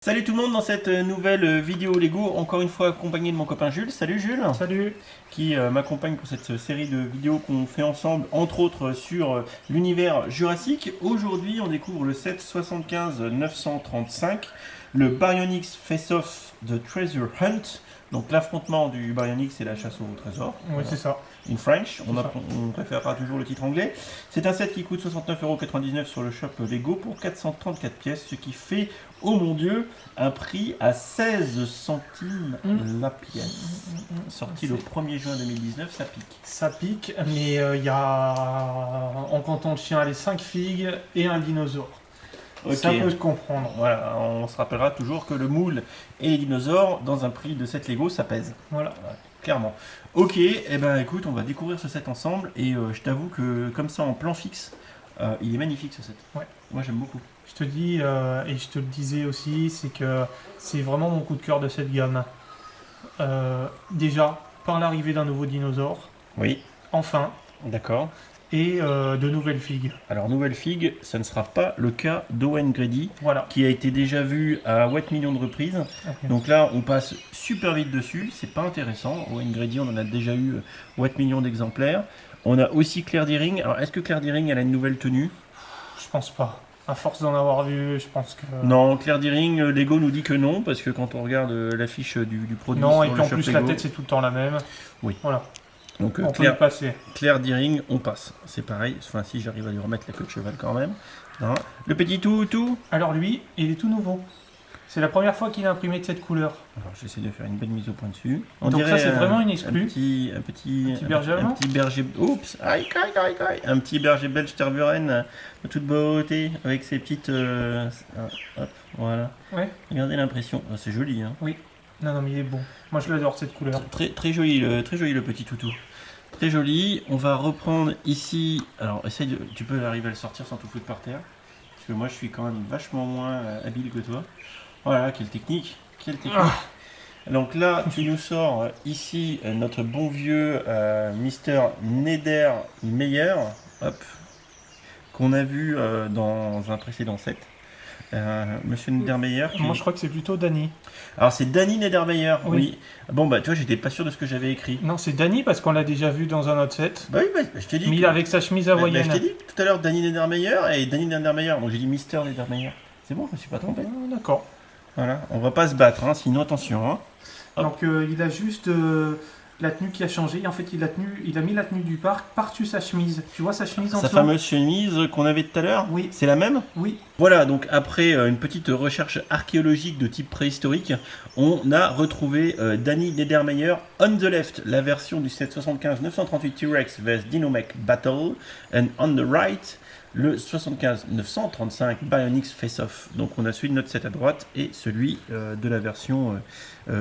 Salut tout le monde dans cette nouvelle vidéo Lego, encore une fois accompagné de mon copain Jules. Salut Jules. Salut. Qui m'accompagne pour cette série de vidéos qu'on fait ensemble, entre autres sur l'univers jurassique. Aujourd'hui on découvre le set 75-935, le Baryonyx Face-Off The Treasure Hunt. Donc l'affrontement du Baryonyx et la chasse au trésor. Oui, c'est ça. In French, on préférera toujours le titre anglais. C'est un set qui coûte 69,99€ sur le shop Lego pour 434 pièces, ce qui fait, oh mon dieu, un prix à 16 centimes la pièce. Sorti le 1er juin 2019, ça pique. Ça pique, mais il y a en comptant le chien les 5 figues et un dinosaure. Okay. Ça peut se comprendre. Voilà, on se rappellera toujours que le moule et les dinosaures, dans un prix de set Lego, ça pèse. Voilà. Clairement. Ok, et ben écoute, on va découvrir ce set ensemble et je t'avoue que comme ça en plan fixe, il est magnifique ce set. Ouais. Moi j'aime beaucoup. Je te dis, et je te le disais aussi, c'est que c'est vraiment mon coup de cœur de cette gamme. Déjà, par l'arrivée d'un nouveau dinosaure. Oui. Enfin. D'accord. Et de nouvelles figues. Alors nouvelle figue, ça ne sera pas le cas d'Owen Grady, voilà, qui a été déjà vu à What Million de reprises. Okay. Donc là, on passe super vite dessus, c'est pas intéressant. Owen Grady, on en a déjà eu What Million d'exemplaires. On a aussi Claire Dearing. Alors est-ce que Claire Dearing, elle a une nouvelle tenue? Je pense pas. À force d'en avoir vu, je pense que... Non, Claire Dearing, Lego nous dit que non, parce que quand on regarde l'affiche du produit... Non, et puis en plus Lego, la tête c'est tout le temps la même. Oui. Voilà. Donc on peut passer. Claire Dearing, on passe. C'est pareil, enfin si j'arrive à lui remettre la queue de cheval quand même. Non. Le petit tout. Alors lui, il est tout nouveau. C'est la première fois qu'il est imprimé de cette couleur. Alors j'essaie de faire une belle mise au point dessus. On donc dirait ça c'est vraiment une exclue. Un petit berger allemand. Un petit berger... Oups. Un petit berger belge Tervuren de toute beauté avec ses petites... hop, voilà. Ouais. Regardez l'impression. Oh, c'est joli. Hein. Oui. Non mais il est bon. Moi je l'adore cette couleur. Très joli le petit toutou. Très joli. On va reprendre ici. Alors essaye de... Tu peux arriver à le sortir sans tout foutre par terre. Parce que moi je suis quand même vachement moins habile que toi. Voilà, quelle technique. Donc là, tu nous sors ici notre bon vieux Mister Nedermeyer, hop, qu'on a vu dans un précédent set. Monsieur Nedermeyer. Moi je crois que c'est plutôt Danny. Alors c'est Danny Nedermeyer, oui. Bon bah tu vois, j'étais pas sûr de ce que j'avais écrit. Non, c'est Danny parce qu'on l'a déjà vu dans un autre set. Bah oui, je t'ai dit. Mais avec sa chemise hawaïenne. Je t'ai dit tout à l'heure Danny Nedermeyer et Danny Nedermeyer. Donc j'ai dit Mister Nedermeyer. C'est bon, je me suis pas trompé. D'accord. Voilà, on va pas se battre, hein, sinon attention. Hein. Donc il a juste la tenue qui a changé. En fait, il a mis la tenue du parc par-dessus sa chemise. Tu vois sa chemise en dessous ? Sa fameuse chemise qu'on avait tout à l'heure ? Oui. C'est la même ? Oui. Voilà, donc après une petite recherche archéologique de type préhistorique, on a retrouvé Danny Nedermeyer on the left, la version du set 75-938 T-Rex vs Dinomech Battle, and on the right, le 75-935 Baryonyx Face-Off. Donc on a celui de notre set à droite et celui de la version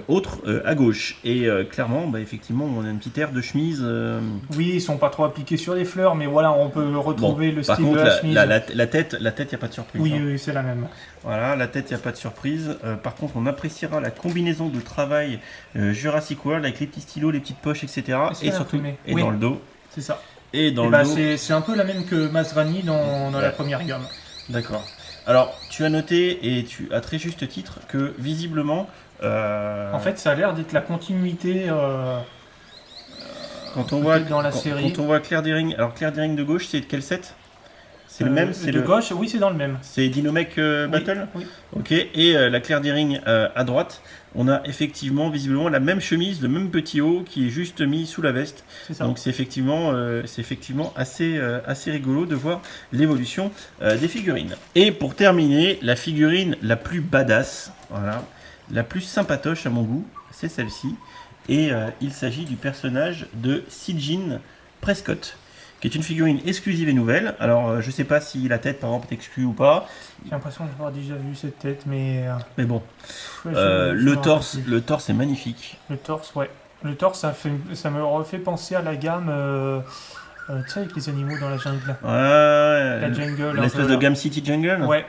autre à gauche. Et clairement, bah, effectivement, on a une petite aire de chemise. Oui, ils sont pas trop appliqués sur les fleurs, mais voilà, on peut retrouver le style contre, de la chemise. La tête, il n'y a pas de surprise. Oui, hein. oui, c'est la même. Voilà, la tête, il n'y a pas de surprise. Par contre, on appréciera la combinaison de travail Jurassic World avec les petits stylos, les petites poches, etc. Et surtout, oui, dans le dos. C'est ça. Et dans le dos. C'est un peu la même que Masrani dans la première gamme. D'accord. Alors, tu as noté, et tu as très juste titre, que visiblement... En fait, ça a l'air d'être la continuité quand on voit dans la série. Quand on voit Claire Dearing, alors Claire Dearing de gauche, c'est de quel set? C'est le même, de gauche, oui, c'est dans le même. C'est Dinomech Battle. Oui. Ok, et la Claire Dearing à droite, on a effectivement, visiblement, la même chemise, le même petit haut qui est juste mis sous la veste. Ça. Donc c'est effectivement assez rigolo de voir l'évolution des figurines. Et pour terminer, la figurine la plus badass, voilà, la plus sympatoche à mon goût, c'est celle-ci. Et il s'agit du personnage de Sigyn Prescott, qui est une figurine exclusive et nouvelle. Alors, je sais pas si la tête, par exemple, est exclue ou pas. J'ai l'impression d'avoir déjà vu cette tête, mais... Mais bon, le torse est magnifique. Le torse, ouais. Le torse, ça me refait penser à la gamme... tu sais, avec les animaux dans la jungle. Ouais, la jungle. L'espèce de gamme City Jungle. Ouais.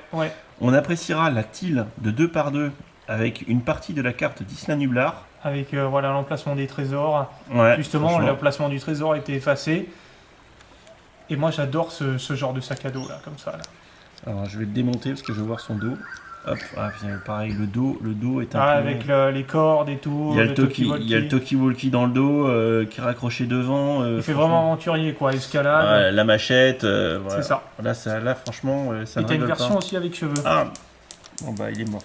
On appréciera la tile de 2x2 avec une partie de la carte d'Isla Nublar. Avec l'emplacement des trésors. Ouais, justement, l'emplacement du trésor a été effacé. Et moi, j'adore ce genre de sac à dos, là, comme ça. Là. Alors, je vais le démonter parce que je veux voir son dos. Hop, ah, puis, pareil, le dos est Ah, imprimé. avec les cordes et tout. Il y a le talkie-walkie. il y a le talkie-walkie dans le dos qui est raccroché devant. Il fait franchement. vraiment aventurier, quoi. Escalade. Ouais, la machette, voilà. C'est ça. Là, franchement, ça Et ne t'as une rigole version pas. aussi avec cheveux. Ah, bon bah il est mort.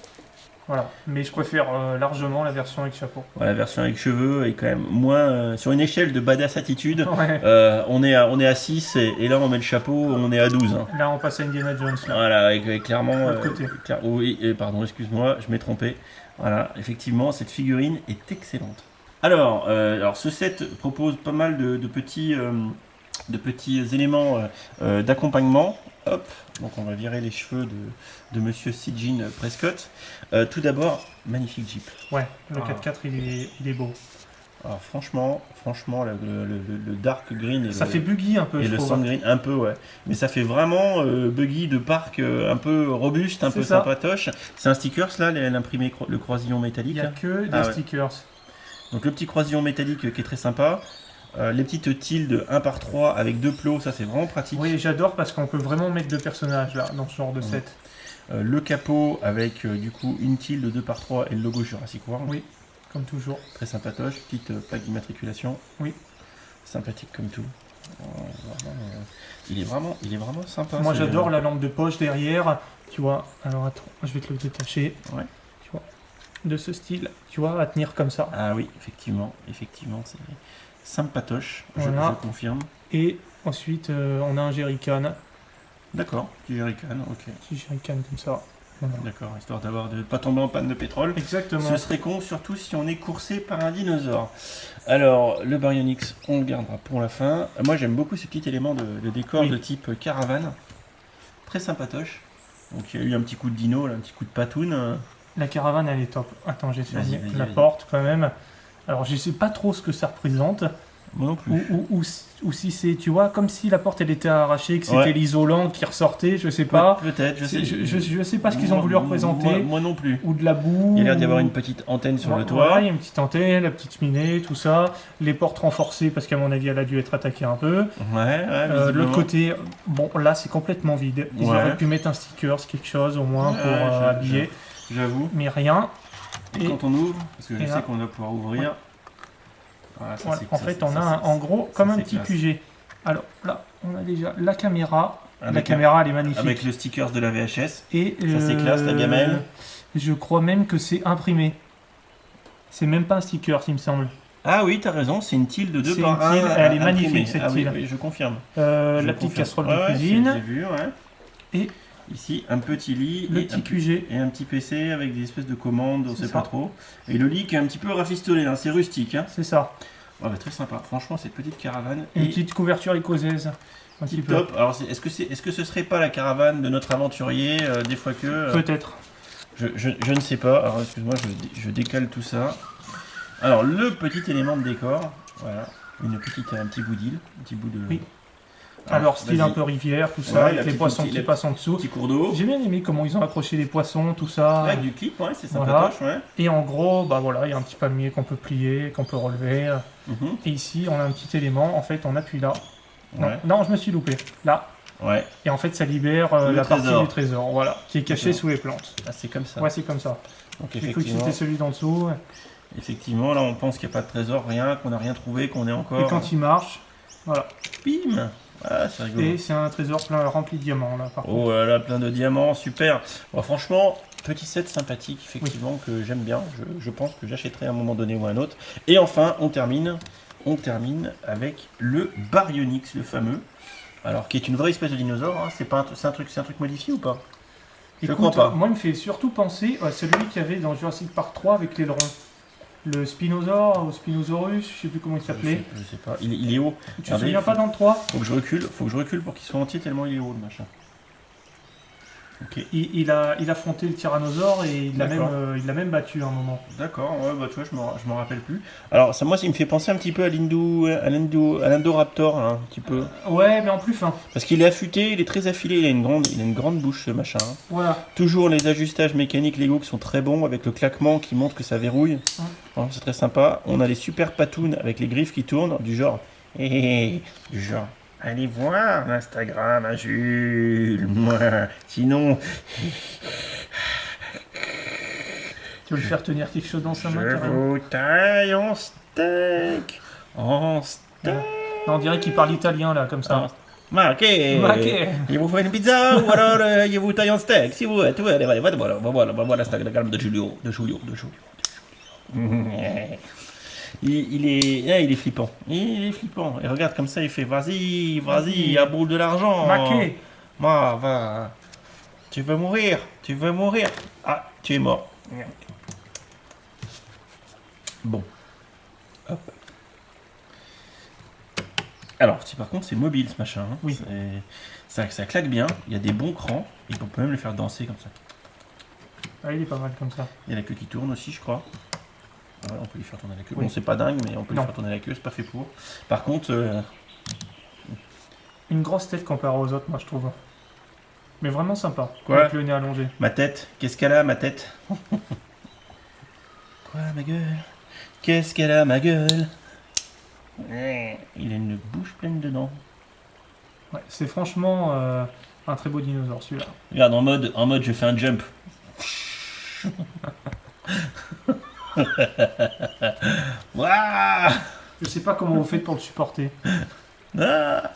Voilà. Mais je préfère largement la version avec chapeau. Ouais, la version avec cheveux est quand même moins sur une échelle de badass attitude. Ouais. On est à 6 et là on met le chapeau, on est à 12. Hein. Là, on passe à Indiana Jones. Là. Voilà, avec clairement. L'autre côté. Oui, pardon, excuse-moi, je m'ai trompé. Voilà, effectivement, cette figurine est excellente. Alors, ce set propose pas mal de petits éléments d'accompagnement. Hop, donc on va virer les cheveux de Monsieur Sigyn Prescott. Tout d'abord, magnifique Jeep. Ouais, le Ah. 4x4, il est beau. Alors franchement, le dark green et Ça le, fait buggy un peu, et je le trouve. sand green, un peu ouais. Mais ça fait vraiment buggy de parc, un peu robuste, un C'est peu ça. sympatoche. C'est un stickers là, l'imprimé le croisillon Il métallique. n'y a là. que des Ah ouais. stickers. Donc le petit croisillon métallique qui est très sympa. Les petites tildes 1 par 3 avec 2 plots, ça c'est vraiment pratique. Oui, j'adore parce qu'on peut vraiment mettre deux personnages là, dans ce genre de set. Le capot avec du coup une tilde 2 par 3 et le logo Jurassic World. Oui, comme toujours. Très sympatoche, petite plaque d'immatriculation. Oui. Sympathique comme tout. Il est vraiment sympa. Moi ce- j'adore la lampe de poche derrière. Tu vois, alors attends, je vais te le détacher. Ouais. Tu vois, de ce style, tu vois, à tenir comme ça. Ah oui, effectivement, c'est sympatoche, Voilà. je confirme. Et ensuite, on a un jerrycan. D'accord, petit jerrycan, ok. Petit jerrycan comme ça. Voilà. D'accord, histoire de pas tomber en panne de pétrole. Exactement. Ce serait con, surtout si on est coursé par un dinosaure. Alors, le Baryonyx, on le gardera pour la fin. Moi, j'aime beaucoup ces petits éléments de décor Oui. de type caravane. Très sympatoche. Donc, il y a eu un petit coup de dino, là, un petit coup de patoune. La caravane, elle est top. Attends, j'ai fermé Vas-y, la vas-y. porte quand même. Alors, je sais pas trop ce que ça représente. Moi non plus. Ou si c'est, tu vois, comme si la porte elle était arrachée, que c'était Ouais. l'isolant qui ressortait, je sais pas. Peut-être, je sais. Je sais pas ce qu'ils ont voulu représenter. Moi non plus. Ou de la boue. Il y a l'air d'y avoir ou- une petite antenne sur le Voilà, toit. il y a une petite antenne, la petite cheminée, tout ça. Les portes renforcées parce qu'à mon avis elle a dû être attaquée un peu. Ouais, De visiblement. l'autre côté, bon là c'est complètement vide. Ils Ouais. auraient pu mettre un sticker, quelque chose au moins pour Ouais, habiller, J'avoue. mais rien. Et Quand on ouvre, parce que je et sais là- qu'on va pouvoir ouvrir. Voilà, ça, voilà, c'est- en ça, fait c'est- on ça, a c'est- en gros comme un c'est petit classe. QG. Alors là on a déjà la caméra. La Avec caméra elle est magnifique. Avec le stickers de la VHS. Et Ça, c'est classe, la gamelle. Je crois même que c'est imprimé. C'est même pas un sticker, il me semble. Ah oui, t'as raison, c'est une tilde de 2 C'est par une 1. tilde, elle est magnifique, cette tilde. Oui, je confirme. La Je petite confirme. casserole Ouais, de ouais, cuisine. J'ai vu, ouais. Et ici, un petit lit. le et petit un QG. Et un petit PC avec des espèces de commandes, on C'est sait ça. pas trop. Et le lit qui est un petit peu rafistolé, hein, c'est rustique. Hein. C'est ça. Ouais, bah, très sympa. Franchement, cette petite caravane Une est petite couverture écossaise. Un petit tip peu. top. Alors, est-ce que ce serait pas la caravane de notre aventurier des fois que Peut-être. je ne sais pas. Alors, excuse-moi, je décale tout ça. Alors, le petit élément de décor, voilà, un petit bout d'île, un petit bout de. Oui. Alors, style vas-y. un peu rivière, tout Ouais, ça, la avec les petite poissons outil- qui la- passent en dessous. Petit cours d'eau. J'ai bien aimé comment ils ont accroché les poissons, tout ça. Avec du clip, ouais, c'est Voilà. sympatoche, ouais. Et en gros, bah voilà, il y a un petit palmier qu'on peut plier, qu'on peut relever. Mhm. Et ici, on a un petit élément. En fait, on appuie là. Non, Ouais. non, je me suis loupé. Là. Ouais. Et en fait, ça libère Le la partie trésor. du trésor, voilà, qui est cachée D'accord. sous les plantes. Ah, c'est comme ça. Ouais, c'est comme ça. Donc J'ai cru que effectivement, c'était celui d'en dessous. effectivement, là on pense qu'il n'y a pas de trésor, rien, qu'on n'a rien trouvé, qu'on est encore. Et quand il marche, voilà. Bim. Ah, c'est rigolo. Et c'est un trésor plein rempli de diamants là, par contre. Oh là là, plein de diamants, super. Bon, franchement, petit set sympathique, effectivement, que j'aime bien. Je pense que j'achèterai à un moment donné ou à un autre. Et enfin, on termine avec le Baryonyx, le fameux. Alors, qui est une vraie espèce de dinosaure. Hein. C'est un truc modifié ou pas? Je Écoute, crois pas. moi, il me fait surtout penser à celui qu'il y avait dans Jurassic Park 3 avec l'aileron. Le Spinosaure ou Spinosaurus, je sais plus comment il s'appelait. Je sais pas. Il est haut. Tu te Regardez, souviens pas dans le 3? Faut que je recule pour qu'il soit entier tellement il est haut le machin. Ok. Il a affronté le tyrannosaure et il l'a D'accord. même battu à un moment. D'accord, ouais, bah tu vois, je me rappelle plus. Alors, ça, moi, ça me fait penser un petit peu à l'Indoraptor, hein, un petit peu. Ouais, mais en plus fin. Parce qu'il est affûté, il est très affilé, il a une grande bouche, ce machin. Hein. Voilà. Toujours les ajustages mécaniques Lego qui sont très bons, avec le claquement qui montre que ça verrouille. Hein, c'est très sympa. On a les super patounes avec les griffes qui tournent, du genre. Du genre. Allez voir l'Instagram à Jules. Moi, sinon, Tu veux lui faire tenir quelque chose dans sa main, Je carrément? vous taille en steak. En steak. Non, on dirait qu'il parle italien, là, comme ça. Ma che? Ok. Il vous faut une pizza ou alors il vous taille en steak si vous voulez. Voilà, steak de gamme de Julio. Il est flippant. Il est flippant. Et regarde comme ça, il fait vas-y, à bout de l'argent. Maquet. Va. Tu veux mourir. Ah, tu es mort. Bon. Hop. Alors, si par contre c'est mobile ce machin, hein, Oui. ça claque bien, il y a des bons crans, et on peut même le faire danser comme ça. Ah, il est pas mal comme ça. Il y a la queue qui tourne aussi, je crois. Ouais, on peut lui faire tourner la queue. Oui. Bon, c'est pas dingue, mais on peut Non. lui faire tourner la queue, c'est pas fait pour. Par contre, Une grosse tête comparée aux autres, moi, je trouve. Mais vraiment sympa. Quoi? Avec le nez allongé. ma tête, qu'est-ce qu'elle a, ma tête? Quoi, ma gueule? Qu'est-ce qu'elle a, ma gueule? Il a une bouche pleine de dents. Ouais, c'est franchement un très beau dinosaure, celui-là. Regarde, en mode, je fais un jump. Waouh! Je sais pas comment vous faites pour le supporter. Ah.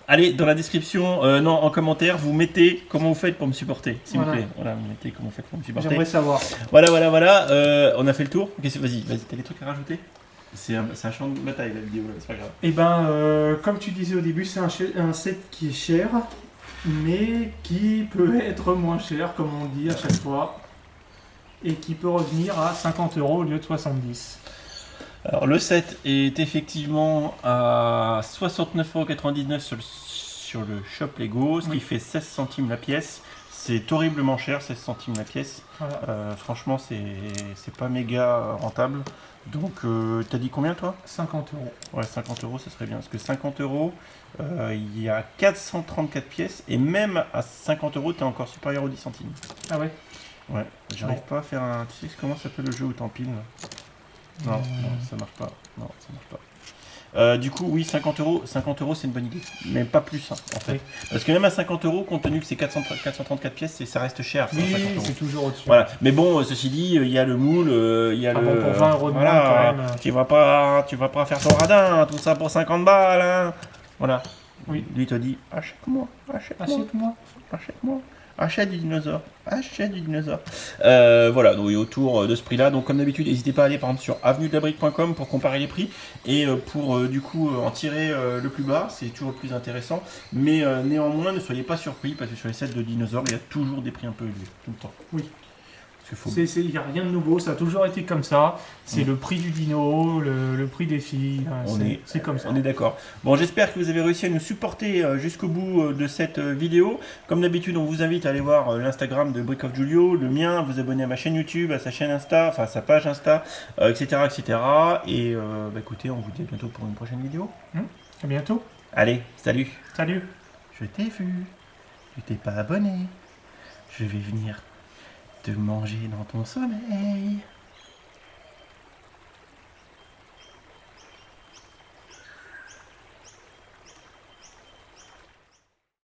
Allez, dans la description, non, en commentaire, vous mettez comment vous faites pour me supporter, s'il vous Voilà. plaît. Voilà, vous mettez comment vous faites pour me supporter. J'aimerais savoir. Voilà. On a fait le tour. Vas-y, t'as des trucs à rajouter? C'est un champ de bataille la vidéo, là, c'est pas grave. Eh ben, comme tu disais au début, c'est un set qui est cher, mais qui peut être moins cher, comme on dit à chaque fois, et qui peut revenir à 50 € au lieu de 70. Alors, le set est effectivement à 69,99 € sur le shop Lego, ce qui Oui. fait 16 centimes la pièce. C'est horriblement cher, 16 centimes la pièce. Voilà. Franchement, c'est pas méga rentable. Donc, t'as dit combien toi? 50 €. Ouais, 50 €, ça serait bien. Parce que 50 €, il y a 434 pièces. Et même à 50 €, t'es encore supérieur aux 10 centimes. Ah ouais? Ouais, j'arrive Bon. pas à faire un. Tu sais comment s'appelle le jeu où t'empiles là? Non, ça marche pas. Non, ça marche pas. Du coup, oui, 50 €, c'est une bonne idée. Mais pas plus, hein, en fait. Oui. Parce que même à 50 €, compte tenu que c'est 434 pièces, ça reste cher. ça, Oui, 50 €. c'est toujours au-dessus. Voilà. Mais bon, ceci dit, il y a le moule, il y a Ah le. bon, pour 20 € de moins, voilà. quand même. Tu vas pas faire ton radin, tout ça pour 50 balles, hein. Voilà. Oui. Lui te dit, achète-moi. Achète-moi. Achète du dinosaure. Voilà, donc et autour de ce prix-là. Donc comme d'habitude, n'hésitez pas à aller par exemple sur avenuedelabrique.com pour comparer les prix et pour du coup en tirer le plus bas. C'est toujours le plus intéressant. Mais néanmoins, ne soyez pas surpris parce que sur les sets de dinosaures, il y a toujours des prix un peu élevés, tout le temps. Oui. Parce qu'il faut... Il n'y a rien de nouveau, ça a toujours été comme ça. C'est le prix du dino, le prix des filles. C'est comme ça. On est d'accord. Bon, j'espère que vous avez réussi à nous supporter jusqu'au bout de cette vidéo. Comme d'habitude, on vous invite à aller voir l'Instagram de Brick of Julio, le mien, vous abonner à ma chaîne YouTube, à sa chaîne Insta, enfin à sa page Insta, etc., etc. Et écoutez, on vous dit à bientôt pour une prochaine vidéo. À bientôt. Allez, salut. Salut. Je t'ai vu. Tu t'es pas abonné. Je vais venir te manger dans ton sommeil.